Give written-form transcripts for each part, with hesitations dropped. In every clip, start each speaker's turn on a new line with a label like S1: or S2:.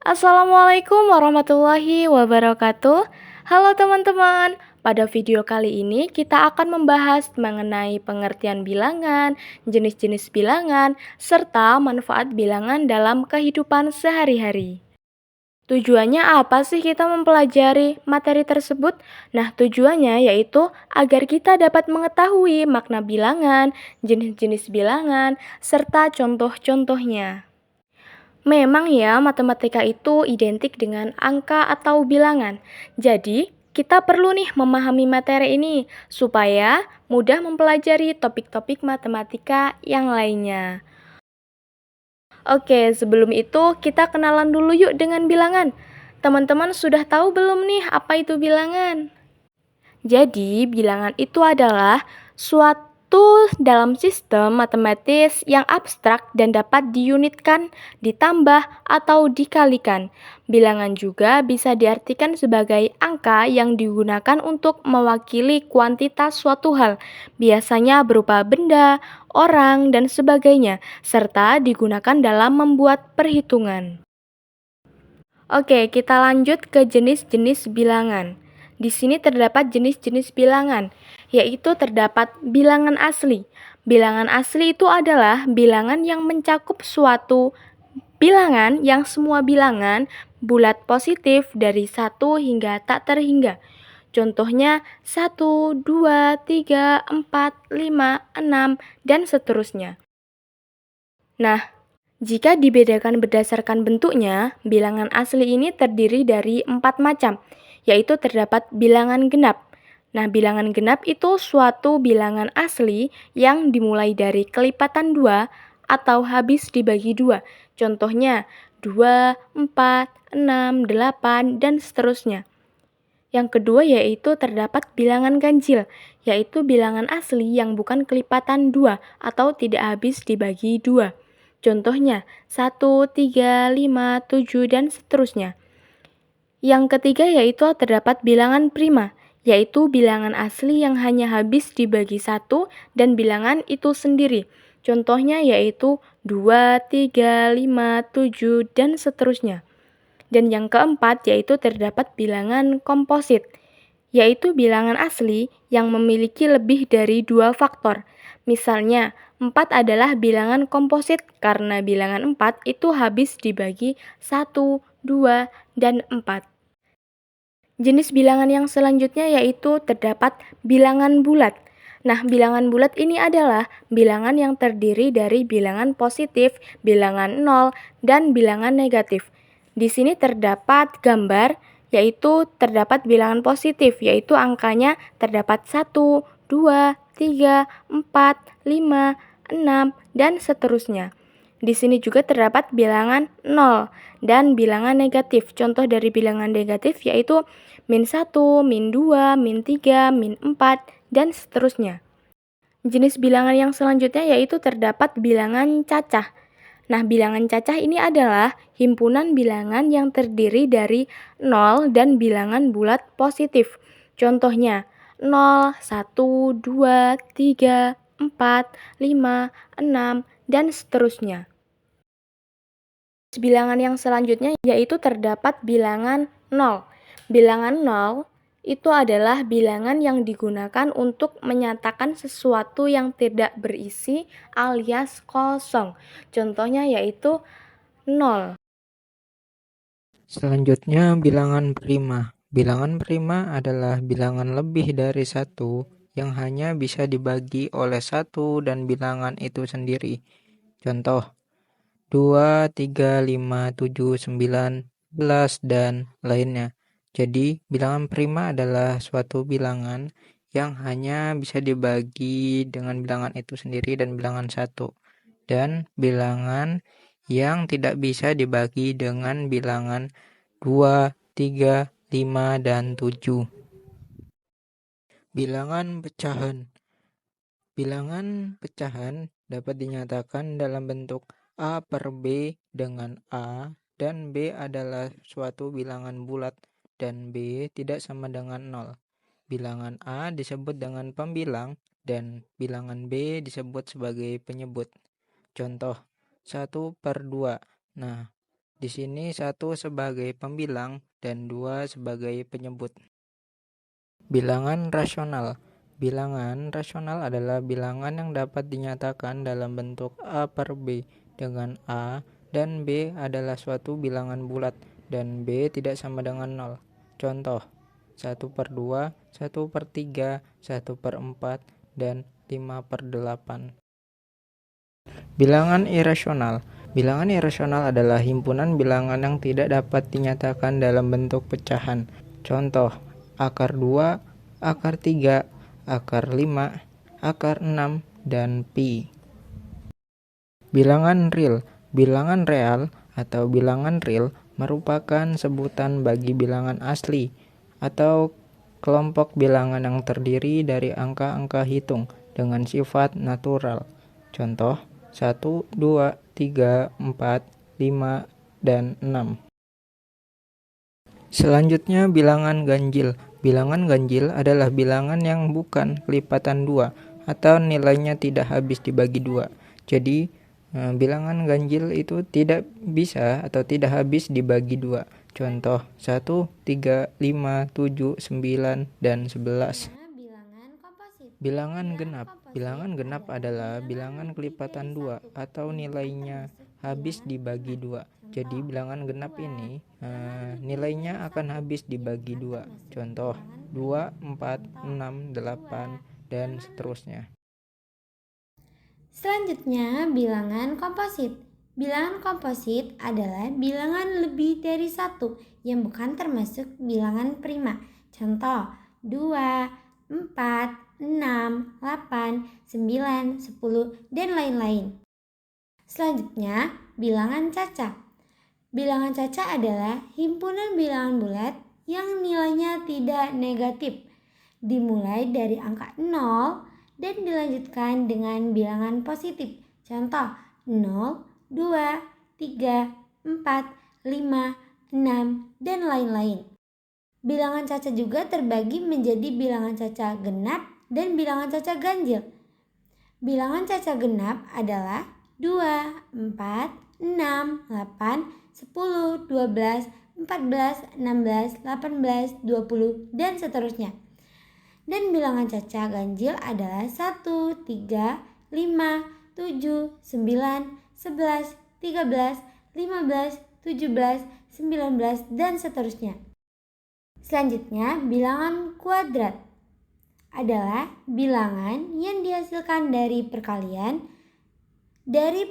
S1: Assalamualaikum warahmatullahi wabarakatuh. Halo teman-teman, pada video kali ini kita akan membahas mengenai pengertian bilangan, jenis-jenis bilangan, serta manfaat bilangan dalam kehidupan sehari-hari. Tujuannya apa sih kita mempelajari materi tersebut? Nah, tujuannya yaitu agar kita dapat mengetahui makna bilangan, jenis-jenis bilangan, serta contoh-contohnya. Memang ya, matematika itu identik dengan angka atau bilangan. Jadi, kita perlu nih memahami materi ini supaya mudah mempelajari topik-topik matematika yang lainnya. Oke, sebelum itu kita kenalan dulu yuk dengan bilangan. Teman-teman sudah tahu belum nih apa itu bilangan? Jadi, bilangan itu adalah suatu dalam sistem matematis yang abstrak dan dapat diunitkan, ditambah, atau dikalikan. Bilangan juga bisa diartikan sebagai angka yang digunakan untuk mewakili kuantitas suatu hal, biasanya berupa benda, orang, dan sebagainya, serta digunakan dalam membuat perhitungan. Oke, kita lanjut ke jenis-jenis bilangan. Di sini terdapat jenis-jenis bilangan, yaitu terdapat bilangan asli. Bilangan asli itu adalah bilangan yang mencakup suatu bilangan yang semua bilangan bulat positif dari 1 hingga tak terhingga. Contohnya 1, 2, 3, 4, 5, 6, dan seterusnya. Nah, jika dibedakan berdasarkan bentuknya, bilangan asli ini terdiri dari 4 macam, yaitu terdapat bilangan genap. Nah, bilangan genap itu suatu bilangan asli yang dimulai dari kelipatan 2 atau habis dibagi 2. Contohnya 2, 4, 6, 8, dan seterusnya. Yang kedua yaitu terdapat bilangan ganjil, yaitu bilangan asli yang bukan kelipatan 2 atau tidak habis dibagi 2. Contohnya 1, 3, 5, 7, dan seterusnya. Yang ketiga yaitu terdapat bilangan prima, yaitu bilangan asli yang hanya habis dibagi 1 dan bilangan itu sendiri. Contohnya yaitu 2, 3, 5, 7, dan seterusnya. Dan yang keempat yaitu terdapat bilangan komposit, yaitu bilangan asli yang memiliki lebih dari 2 faktor. Misalnya, 4 adalah bilangan komposit karena bilangan 4 itu habis dibagi 1, 2, dan 4. Jenis bilangan yang selanjutnya yaitu terdapat bilangan bulat. Nah, bilangan bulat ini adalah bilangan yang terdiri dari bilangan positif, bilangan 0, dan bilangan negatif. Di sini terdapat gambar, yaitu terdapat bilangan positif, yaitu angkanya terdapat 1, 2, 3, 4, 5, 6, dan seterusnya. Di sini juga terdapat bilangan 0 dan bilangan negatif. Contoh dari bilangan negatif yaitu -1, -2, -3, -4, dan seterusnya. Jenis bilangan yang selanjutnya yaitu terdapat bilangan cacah. Nah, bilangan cacah ini adalah himpunan bilangan yang terdiri dari 0 dan bilangan bulat positif. Contohnya 0, 1, 2, 3, 4, 5, 6, dan seterusnya. Bilangan yang selanjutnya yaitu terdapat bilangan 0. Bilangan 0 itu adalah bilangan yang digunakan untuk menyatakan sesuatu yang tidak berisi alias kosong. Contohnya yaitu 0.
S2: Selanjutnya, bilangan prima. Bilangan prima adalah bilangan lebih dari 1 yang hanya bisa dibagi oleh 1 dan bilangan itu sendiri. Contoh, 2, 3, 5, 7, 9, 11, dan lainnya. Jadi, bilangan prima adalah suatu bilangan yang hanya bisa dibagi dengan bilangan itu sendiri dan bilangan 1. Dan bilangan yang tidak bisa dibagi dengan bilangan 2, 3, 5, dan 7. Bilangan pecahan. Bilangan pecahan dapat dinyatakan dalam bentuk A per B dengan A dan B adalah suatu bilangan bulat dan B tidak sama dengan 0. Bilangan A disebut dengan pembilang dan bilangan B disebut sebagai penyebut. Contoh 1/2. Nah, Di sini 1 sebagai pembilang dan 2 sebagai penyebut. Bilangan rasional. Bilangan rasional adalah bilangan yang dapat dinyatakan dalam bentuk A per B, dengan A dan B adalah suatu bilangan bulat dan B tidak sama dengan 0. Contoh, 1/2, 1/3, 1/4, dan 5/8. Bilangan irasional. Bilangan irasional adalah himpunan bilangan yang tidak dapat dinyatakan dalam bentuk pecahan. Contoh, akar 2, akar 3, akar 5, akar 6, dan pi. Bilangan real. Bilangan real atau bilangan real merupakan sebutan bagi bilangan asli atau kelompok bilangan yang terdiri dari angka-angka hitung dengan sifat natural. Contoh, 1, 2, 3, 4, 5, dan 6. Selanjutnya bilangan ganjil. Bilangan ganjil adalah bilangan yang bukan kelipatan 2 atau nilainya tidak habis dibagi 2. Jadi bilangan ganjil itu tidak bisa atau tidak habis dibagi 2. Contoh 1, 3, 5, 7, 9, dan 11. Bilangan genap. Bilangan genap adalah bilangan kelipatan 2 atau nilainya habis dibagi 2. Jadi bilangan genap ini nilainya akan habis dibagi 2. Contoh 2, 4, 6, 8, dan seterusnya.
S3: Selanjutnya, bilangan komposit. Bilangan komposit adalah bilangan lebih dari 1 yang bukan termasuk bilangan prima. Contoh 2, 4, 6, 8, 9, 10, dan lain-lain. Selanjutnya, bilangan caca. Bilangan caca adalah himpunan bilangan bulat yang nilainya tidak negatif, dimulai dari angka 0 dan dilanjutkan dengan bilangan positif. Contoh 0, 2, 3, 4, 5, 6, dan lain-lain. Bilangan caca juga terbagi menjadi bilangan caca genap dan bilangan caca ganjil. Bilangan caca genap adalah 2, 4, 6, 8, 10, 12, 14, 16, 18, 20, dan seterusnya. Dan bilangan caca ganjil adalah 1, 3, 5, 7, 9, 11, 13, 15, 17, 19, dan seterusnya. Selanjutnya, bilangan kuadrat adalah bilangan yang dihasilkan dari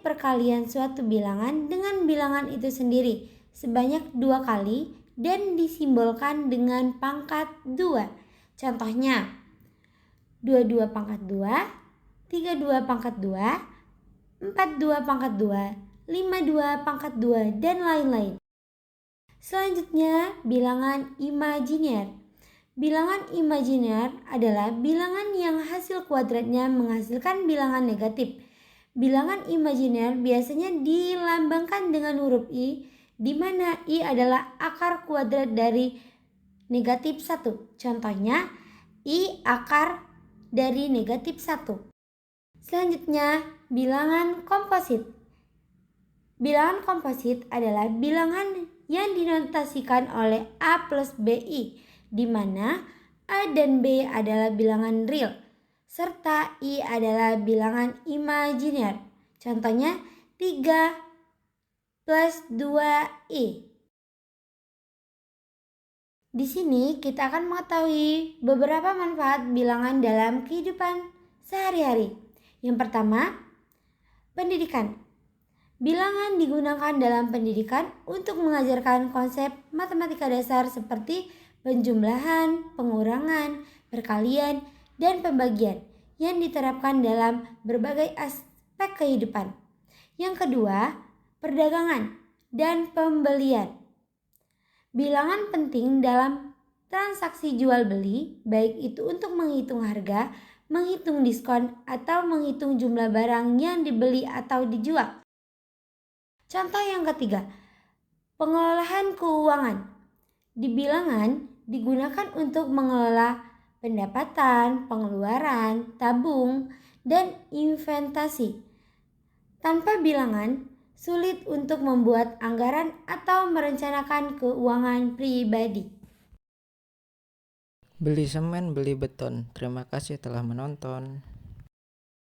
S3: perkalian suatu bilangan dengan bilangan itu sendiri sebanyak 2 kali dan disimbolkan dengan pangkat 2. Contohnya 22 pangkat 2, 32 pangkat 2, 42 pangkat 2, 52 pangkat 2, dan lain-lain. Selanjutnya, bilangan imajiner. Bilangan imajiner adalah bilangan yang hasil kuadratnya menghasilkan bilangan negatif. Bilangan imajiner biasanya dilambangkan dengan huruf I, di mana I adalah akar kuadrat dari negatif 1. Contohnya, I akar dari negatif 1. Selanjutnya, bilangan komposit. Bilangan komposit adalah bilangan yang dinotasikan oleh A plus BI, di mana A dan B adalah bilangan real, serta I adalah bilangan imajiner. Contohnya 3 plus 2I. Di sini kita akan mengetahui beberapa manfaat bilangan dalam kehidupan sehari-hari. Yang pertama, pendidikan. Bilangan digunakan dalam pendidikan untuk mengajarkan konsep matematika dasar seperti penjumlahan, pengurangan, perkalian, dan pembagian yang diterapkan dalam berbagai aspek kehidupan. Yang kedua, perdagangan dan pembelian. Bilangan penting dalam transaksi jual beli, baik itu untuk menghitung harga, menghitung diskon, atau menghitung jumlah barang yang dibeli atau dijual. Contoh yang ketiga, pengelolaan keuangan. Di bilangan digunakan untuk mengelola pendapatan, pengeluaran, tabung, dan investasi. Tanpa bilangan, sulit untuk membuat anggaran atau merencanakan keuangan pribadi.
S2: Beli semen, beli beton. Terima kasih telah menonton.